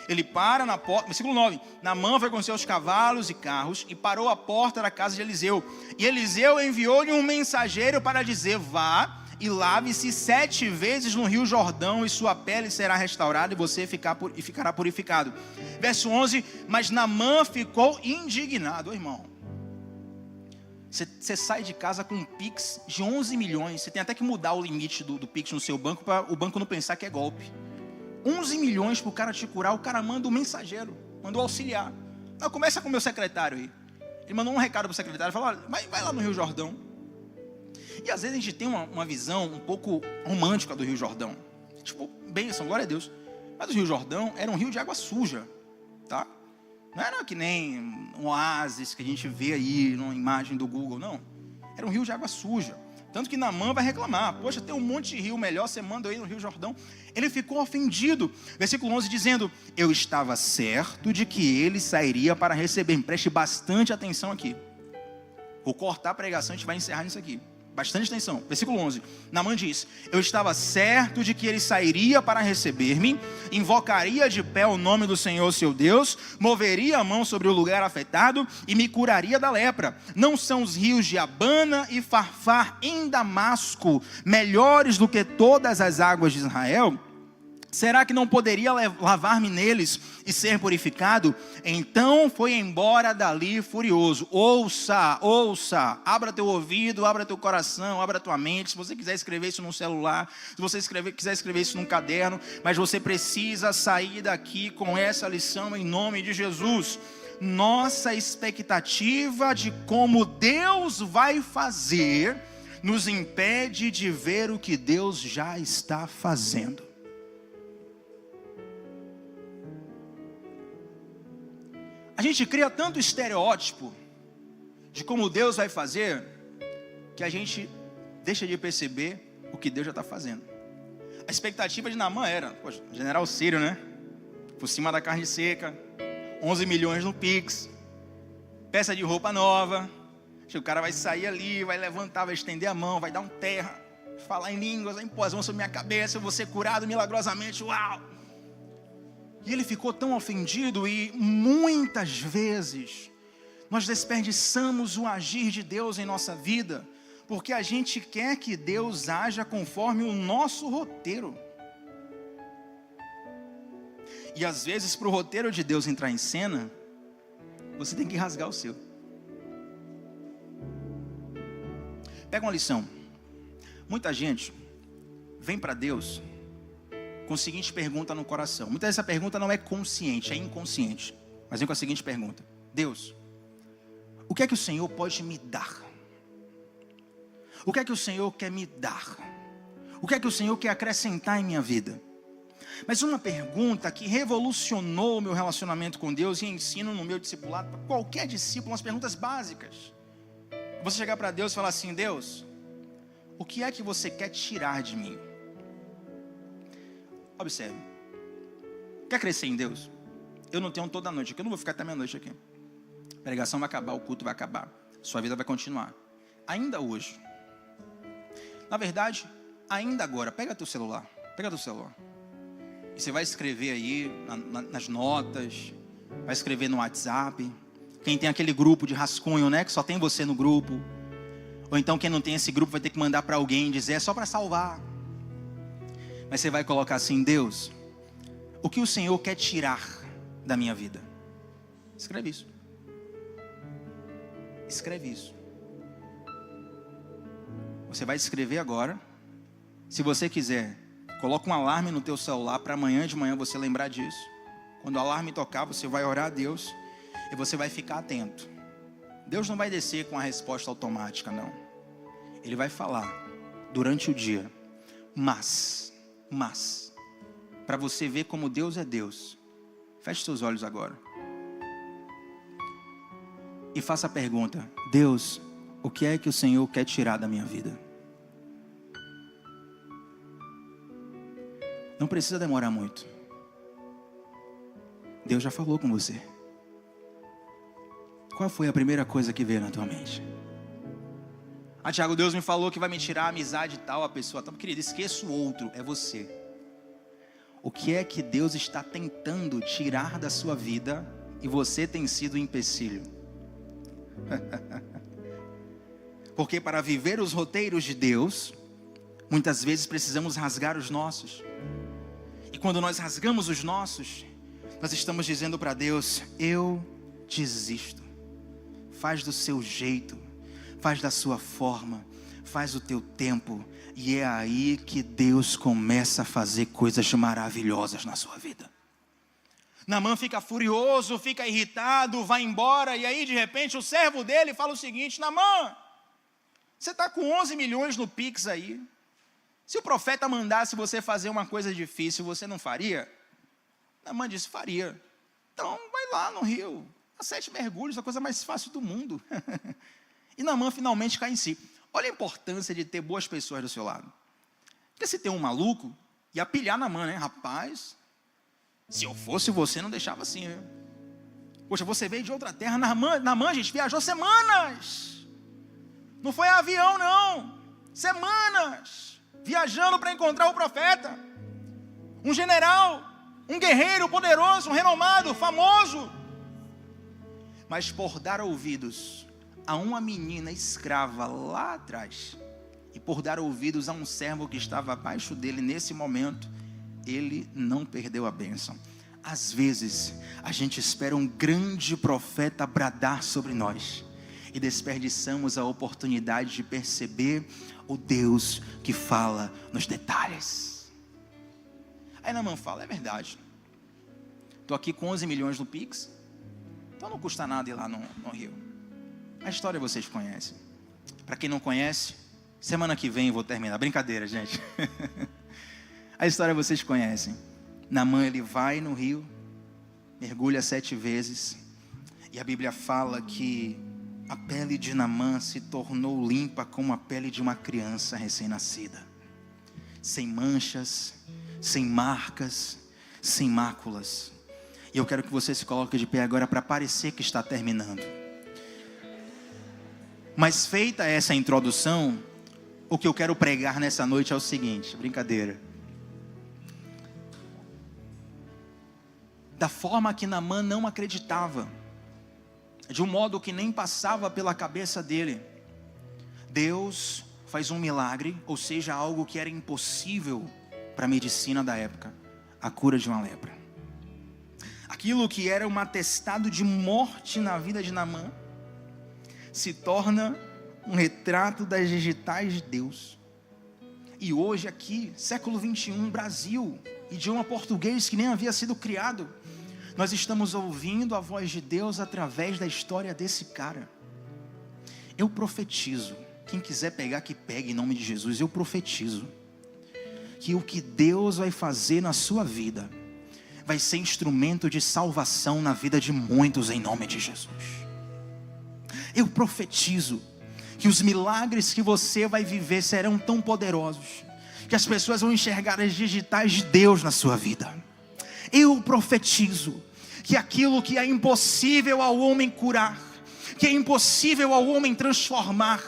Ele para na porta, versículo 9. Naamã foi com seus cavalos e carros e parou à porta da casa de Eliseu. E Eliseu enviou-lhe um mensageiro para dizer, vá e lave-se 7 vezes no rio Jordão, e sua pele será restaurada, e você ficará purificado. Verso 11, mas Naamã ficou indignado. Ô, irmão, você sai de casa com um Pix de 11 milhões, você tem até que mudar o limite do Pix no seu banco, para o banco não pensar que é golpe. 11 milhões para o cara te curar, o cara manda um mensageiro, manda um auxiliar. Não, começa com o meu secretário aí. Ele mandou um recado para o secretário, falou, olha, vai lá no rio Jordão. E às vezes a gente tem uma visão um pouco romântica do Rio Jordão. Tipo, bênção, glória a Deus. Mas o Rio Jordão era um rio de água suja, tá? Não era que nem um oásis que a gente vê aí numa imagem do Google, não. Era um rio de água suja. Tanto que Naamã vai reclamar. Poxa, tem um monte de rio melhor, você manda aí no Rio Jordão. Ele ficou ofendido. Versículo 11 dizendo, eu estava certo de que ele sairia para receber. Preste bastante atenção aqui. Vou cortar a pregação, a gente vai encerrar nisso aqui. Bastante atenção. Versículo 11. Naamã diz: eu estava certo de que ele sairia para receber-me, invocaria de pé o nome do Senhor seu Deus, moveria a mão sobre o lugar afetado e me curaria da lepra. Não são os rios de Abana e Farfar em Damasco melhores do que todas as águas de Israel? Será que não poderia lavar-me neles e ser purificado? Então foi embora dali furioso. Ouça, ouça, abra teu ouvido, abra teu coração, abra tua mente. Se você quiser escrever isso num celular, se você quiser escrever isso num caderno, mas você precisa sair daqui com essa lição em nome de Jesus. Nossa expectativa de como Deus vai fazer nos impede de ver o que Deus já está fazendo. A gente cria tanto estereótipo de como Deus vai fazer, que a gente deixa de perceber o que Deus já está fazendo. A expectativa de Naamã era, poxa, general Sírio, né? Por cima da carne seca, 11 milhões no Pix, peça de roupa nova. O cara vai sair ali, vai levantar, vai estender a mão, vai dar um terra, falar em línguas, vai impor as mãos sobre minha cabeça, eu vou ser curado milagrosamente, uau! E ele ficou tão ofendido, e muitas vezes nós desperdiçamos o agir de Deus em nossa vida, porque a gente quer que Deus haja conforme o nosso roteiro. E às vezes, para o roteiro de Deus entrar em cena, você tem que rasgar o seu. Pega uma lição. Muita gente vem para Deus com a seguinte pergunta no coração. Muitas vezes essa pergunta não é consciente, é inconsciente. Mas vem com a seguinte pergunta: Deus, o que é que o Senhor pode me dar? O que é que o Senhor quer me dar? O que é que o Senhor quer acrescentar em minha vida? Mas uma pergunta que revolucionou o meu relacionamento com Deus e ensino no meu discipulado, para qualquer discípulo, umas perguntas básicas. Você chegar para Deus e falar assim: Deus, o que é que você quer tirar de mim? Observe. Quer crescer em Deus? Eu não tenho toda a noite aqui, eu não vou ficar até meia-noite aqui. A pregação vai acabar, o culto vai acabar, sua vida vai continuar. Ainda hoje, na verdade, ainda agora, pega teu celular. E você vai escrever aí nas notas, vai escrever no WhatsApp. Quem tem aquele grupo de rascunho, né, que só tem você no grupo. Ou então quem não tem esse grupo vai ter que mandar para alguém dizer, é só para salvar. Mas você vai colocar assim: Deus, o que o Senhor quer tirar da minha vida? Escreve isso. Escreve isso. Você vai escrever agora. Se você quiser, coloca um alarme no teu celular para amanhã de manhã você lembrar disso. Quando o alarme tocar, você vai orar a Deus e você vai ficar atento. Deus não vai descer com a resposta automática, não. Ele vai falar durante o dia. Mas, para você ver como Deus é Deus, feche seus olhos agora. E faça a pergunta: Deus, o que é que o Senhor quer tirar da minha vida? Não precisa demorar muito. Deus já falou com você. Qual foi a primeira coisa que veio na tua mente? Ah, Tiago, Deus me falou que vai me tirar a amizade e tal, a pessoa tal. Querido, esqueça o outro, é você. O que é que Deus está tentando tirar da sua vida e você tem sido o empecilho? Porque para viver os roteiros de Deus, muitas vezes precisamos rasgar os nossos. E quando nós rasgamos os nossos, nós estamos dizendo para Deus: eu desisto. Faz do seu jeito, faz da sua forma, faz o teu tempo. E é aí que Deus começa a fazer coisas maravilhosas na sua vida. Naamã fica furioso, fica irritado, vai embora. E aí de repente o servo dele fala o seguinte: Naamã, você está com 11 milhões no Pix aí. Se o profeta mandasse você fazer uma coisa difícil, você não faria? Naamã disse: faria. Então vai lá no rio, a 7 mergulhos, a coisa mais fácil do mundo. E Naamã finalmente cai em si. Olha a importância de ter boas pessoas do seu lado. Porque se tem um maluco, ia pilhar Naamã, né? Rapaz, se eu fosse você, não deixava assim, viu? Poxa, você veio de outra terra. Naamã, gente, viajou semanas. Não foi avião, não. semanas, viajando para encontrar o profeta. Um general, um guerreiro poderoso, um renomado, famoso. Mas por dar ouvidos a uma menina escrava lá atrás, e por dar ouvidos a um servo que estava abaixo dele nesse momento, ele não perdeu a bênção. Às vezes, a gente espera um grande profeta bradar sobre nós, e desperdiçamos a oportunidade de perceber o Deus que fala nos detalhes. Aí Naamã fala, é verdade, estou aqui com 11 milhões no Pix, então não custa nada ir lá no Rio. A história vocês conhecem. Para quem não conhece, semana que vem eu vou terminar. Brincadeira, gente. A história vocês conhecem. Naamã, ele vai no rio, mergulha 7 vezes, e a Bíblia fala que a pele de Naamã se tornou limpa como a pele de uma criança recém-nascida, sem manchas, sem marcas, sem máculas. E eu quero que você se coloque de pé agora para parecer que está terminando. Mas feita essa introdução, o que eu quero pregar nessa noite é o seguinte, brincadeira. Da forma que Naamã não acreditava, de um modo que nem passava pela cabeça dele, Deus faz um milagre, ou seja, algo que era impossível para a medicina da época, a cura de uma lepra. Aquilo que era um atestado de morte na vida de Naamã, se torna um retrato das digitais de Deus. E hoje aqui, século 21, Brasil, idioma português que nem havia sido criado, nós estamos ouvindo a voz de Deus através da história desse cara. Eu profetizo, quem quiser pegar que pegue em nome de Jesus, eu profetizo que o que Deus vai fazer na sua vida vai ser instrumento de salvação na vida de muitos em nome de Jesus. Eu profetizo que os milagres que você vai viver serão tão poderosos, que as pessoas vão enxergar as digitais de Deus na sua vida. Eu profetizo que aquilo que é impossível ao homem curar, que é impossível ao homem transformar,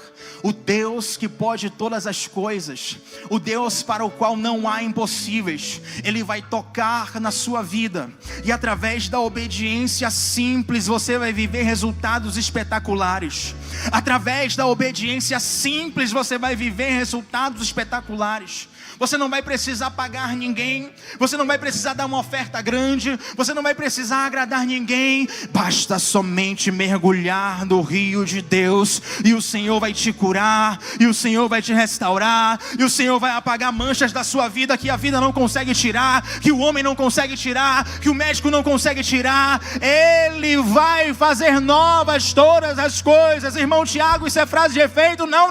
o Deus que pode todas as coisas, o Deus para o qual não há impossíveis, Ele vai tocar na sua vida, e através da obediência simples, você vai viver resultados espetaculares. Através da obediência simples, você vai viver resultados espetaculares. Você não vai precisar pagar ninguém, você não vai precisar dar uma oferta grande, você não vai precisar agradar ninguém, basta somente mergulhar no rio de Deus, e o Senhor vai te curar, e o Senhor vai te restaurar, e o Senhor vai apagar manchas da sua vida que a vida não consegue tirar, que o homem não consegue tirar, que o médico não consegue tirar. Ele vai fazer novas todas as coisas. Irmão Tiago, isso é frase de efeito? Não,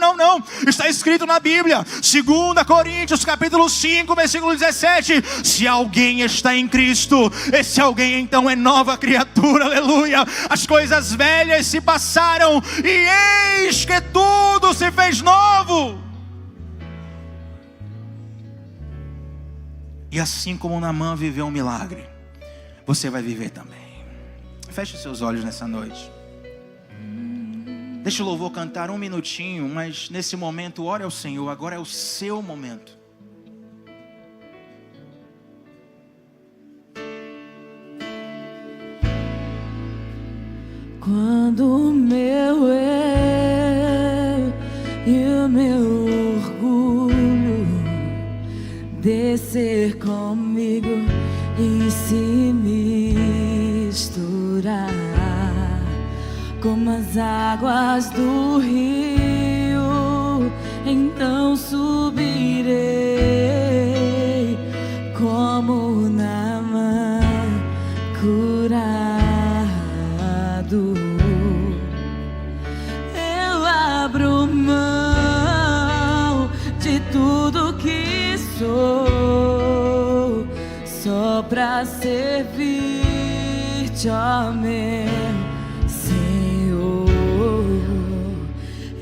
está escrito na Bíblia, 2 Coríntios capítulo 5, versículo 17, se alguém está em Cristo, esse alguém então é nova criatura, aleluia. As coisas velhas se passaram, e eis que tudo se fez novo. E assim como Naamã viveu um milagre, você vai viver também. Feche os seus olhos nessa noite. Deixa o louvor cantar 1 minutinho, mas nesse momento, ore ao Senhor. Agora é o seu momento. Quando o meu eu e o meu orgulho descer comigo e se misturar como as águas do rio, então subirei como Naamã curado. Eu abro mão de tudo que sou, só pra servir-te, ó meu Senhor.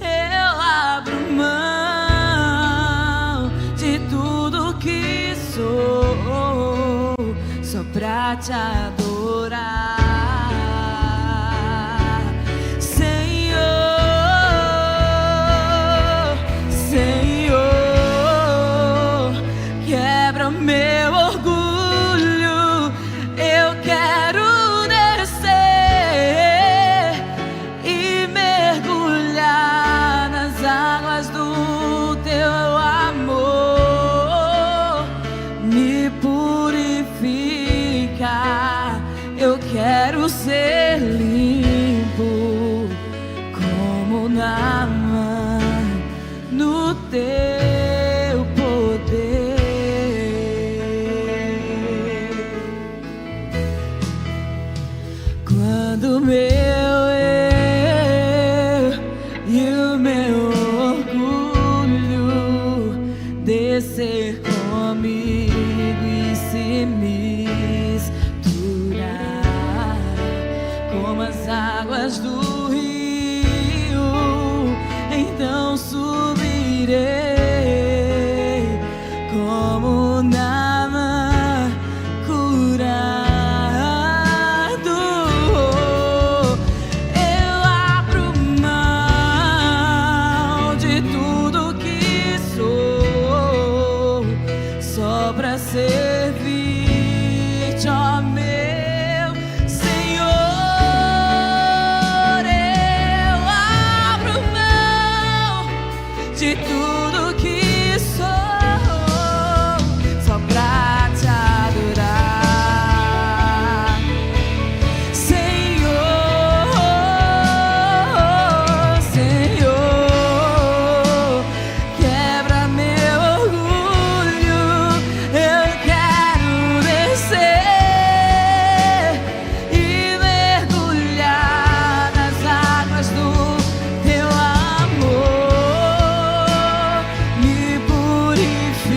Eu abro mão de tudo que sou, só pra te adorar. Senhor, quero ser limpo como Naamã no teu poder. Quando meu eu e o meu orgulho descer comigo e se misturar como as águas do rio, então subirei como Naamã curado. Eu abro mão de tudo que sou só pra servir-te, ó meu Senhor. Eu abro mão de tudo que sou só pra te adorar, Senhor. Senhor, quebra meu orgulho. Eu quero descer e mergulhar nas águas do teu amor. Me purificar.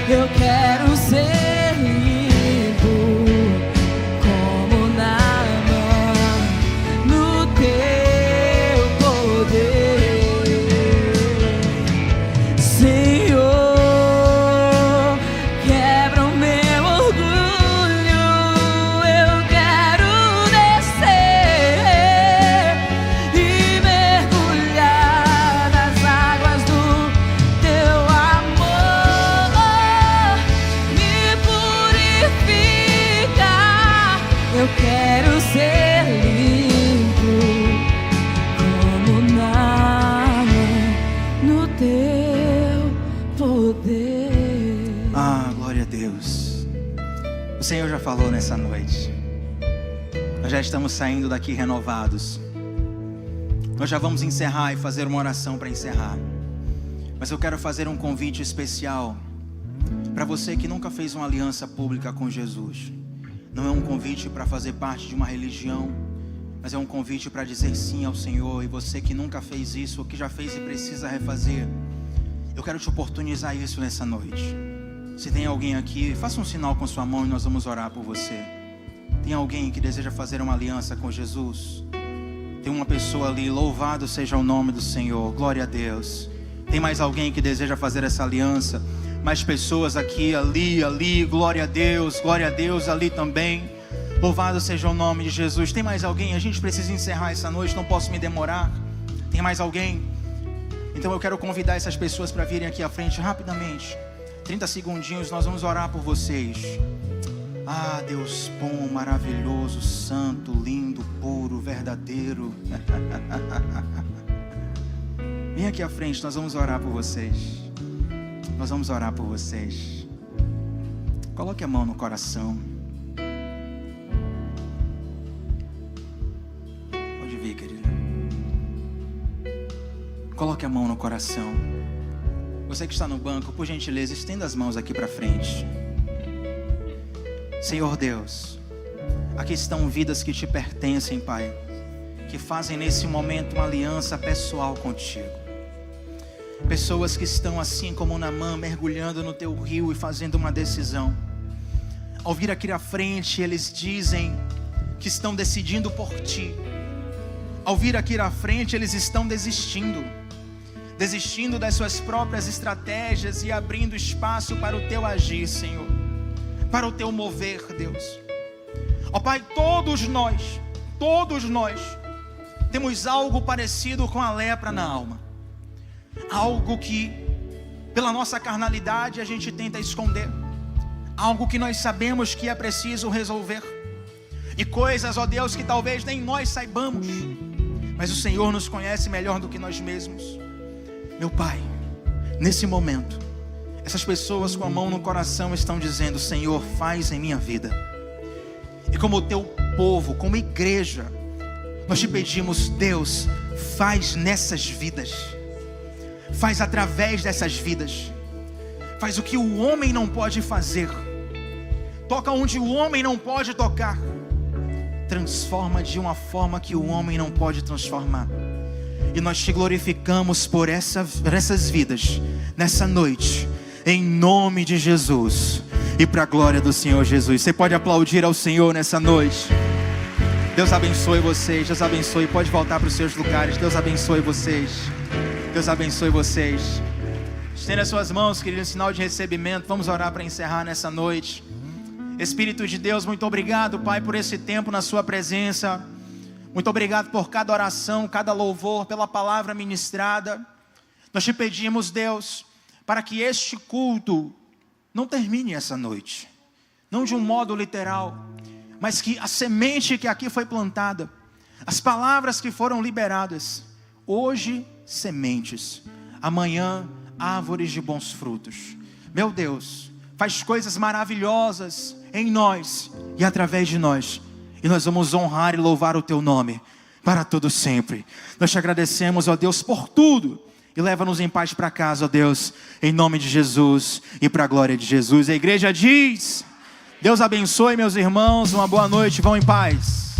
Eu quero ser limpo como Naamã no teu poder, Senhor. Quebra o meu orgulho. Eu quero descer e mergulhar nas águas do teu amor. Me purificar. Eu quero ser limpo como Naamã no teu poder. Ah, glória a Deus. O Senhor já falou nessa noite. Nós já estamos saindo daqui renovados. Nós já vamos encerrar e fazer uma oração para encerrar. Mas eu quero fazer um convite especial para você que nunca fez uma aliança pública com Jesus. Não é um convite para fazer parte de uma religião, mas é um convite para dizer sim ao Senhor. E você que nunca fez isso, ou que já fez e precisa refazer, eu quero te oportunizar isso nessa noite. Se tem alguém aqui, faça um sinal com sua mão e nós vamos orar por você. Tem alguém que deseja fazer uma aliança com Jesus? Tem uma pessoa ali, louvado seja o nome do Senhor, glória a Deus. Tem mais alguém que deseja fazer essa aliança? Mais pessoas aqui, ali, glória a Deus, ali também. Louvado seja o nome de Jesus. Tem mais alguém? A gente precisa encerrar essa noite, não posso me demorar. Tem mais alguém? Então eu quero convidar essas pessoas para virem aqui à frente rapidamente. 30 segundinhos, nós vamos orar por vocês. Ah, Deus bom, maravilhoso, santo, lindo, puro, verdadeiro. Vem aqui à frente, nós vamos orar por vocês. Nós vamos orar por vocês. Coloque a mão no coração. Pode vir, querida. Coloque a mão no coração. Você que está no banco, por gentileza, estenda as mãos aqui para frente. Senhor Deus, aqui estão vidas que te pertencem, Pai, que fazem nesse momento uma aliança pessoal contigo. Pessoas que estão assim como Naamã, mergulhando no teu rio e fazendo uma decisão. Ao vir aqui à frente, eles dizem que estão decidindo por ti. Ao vir aqui à frente, eles estão desistindo das suas próprias estratégias e abrindo espaço para o teu agir, Senhor, para o teu mover, Deus. Ó Pai, todos nós temos algo parecido com a lepra na alma. Algo que pela nossa carnalidade a gente tenta esconder, algo que nós sabemos que é preciso resolver, e coisas, ó Deus, que talvez nem nós saibamos, mas o Senhor nos conhece melhor do que nós mesmos. Meu Pai, nesse momento, essas pessoas com a mão no coração estão dizendo: Senhor, faz em minha vida. E como teu povo, como igreja, nós te pedimos, Deus, faz nessas vidas, faz através dessas vidas, faz o que o homem não pode fazer, toca onde o homem não pode tocar, transforma de uma forma que o homem não pode transformar. E nós te glorificamos por essas vidas, nessa noite, em nome de Jesus, e para a glória do Senhor Jesus. Você pode aplaudir ao Senhor nessa noite. Deus abençoe vocês, Deus abençoe. Pode voltar para os seus lugares. Deus abençoe vocês. Deus abençoe vocês. Estenda as suas mãos, querido, em sinal de recebimento. Vamos orar para encerrar nessa noite. Espírito de Deus, muito obrigado, Pai, por esse tempo na sua presença. Muito obrigado por cada oração, cada louvor, pela palavra ministrada. Nós te pedimos, Deus, para que este culto não termine essa noite, não de um modo literal, mas que a semente que aqui foi plantada, as palavras que foram liberadas, hoje sementes, amanhã árvores de bons frutos. Meu Deus, faz coisas maravilhosas em nós e através de nós, e nós vamos honrar e louvar o teu nome para todo sempre. Nós te agradecemos, ó Deus, por tudo, e leva-nos em paz para casa, ó Deus, em nome de Jesus e para a glória de Jesus. A igreja diz: Deus abençoe, meus irmãos, uma boa noite, vão em paz.